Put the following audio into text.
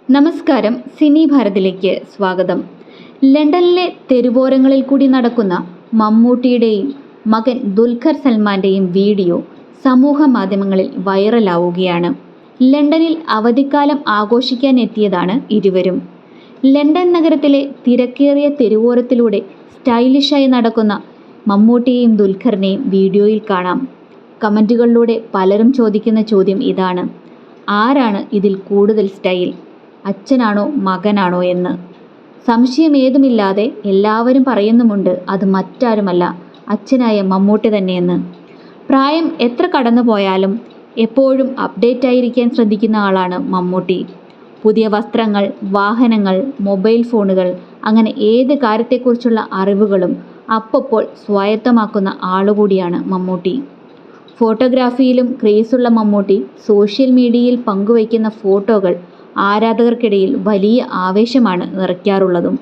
നമസ്കാരം, സിനി ഭാരതിലേക്ക് സ്വാഗതം. ലണ്ടനിലെ തെരുവോരങ്ങളിൽ കൂടി നടക്കുന്ന മമ്മൂട്ടിയുടെയും മകൻ ദുൽഖർ സൽമാന്റെയും വീഡിയോ സമൂഹ മാധ്യമങ്ങളിൽ വൈറലാവുകയാണ്. ലണ്ടനിൽ അവധിക്കാലം ആഘോഷിക്കാൻ എത്തിയതാണ് ഇരുവരും. ലണ്ടൻ നഗരത്തിലെ തിരക്കേറിയ തെരുവോരത്തിലൂടെ സ്റ്റൈലിഷായി നടക്കുന്ന മമ്മൂട്ടിയെയും ദുൽഖറിനെയും വീഡിയോയിൽ കാണാം. കമന്റുകളിലൂടെ പലരും ചോദിക്കുന്ന ചോദ്യം ഇതാണ്: ആരാണ് ഇതിൽ കൂടുതൽ സ്റ്റൈൽ, അച്ഛനാണോ മകനാണോ എന്ന്? സംശയമേതുമില്ലാതെ എല്ലാവരും പറയുന്നുമുണ്ട് അത് മറ്റാരുമല്ല, അച്ഛനായ മമ്മൂട്ടി തന്നെയെന്ന്. പ്രായം എത്ര കടന്നു പോയാലും എപ്പോഴും അപ്ഡേറ്റ് ആയിരിക്കാൻ ശ്രദ്ധിക്കുന്ന ആളാണ് മമ്മൂട്ടി. പുതിയ വസ്ത്രങ്ങൾ, വാഹനങ്ങൾ, മൊബൈൽ ഫോണുകൾ, അങ്ങനെ ഏത് കാര്യത്തെക്കുറിച്ചുള്ള അറിവുകളും അപ്പപ്പോൾ സ്വായത്തമാക്കുന്ന ആളുകൂടിയാണ് മമ്മൂട്ടി. ഫോട്ടോഗ്രാഫിയിലും ക്രേസുള്ള മമ്മൂട്ടി സോഷ്യൽ മീഡിയയിൽ പങ്കുവയ്ക്കുന്ന ഫോട്ടോകൾ ആരാധകർക്കിടയിൽ വലിയ ആവേശമാണ് നിറയ്ക്കാറുള്ളതും.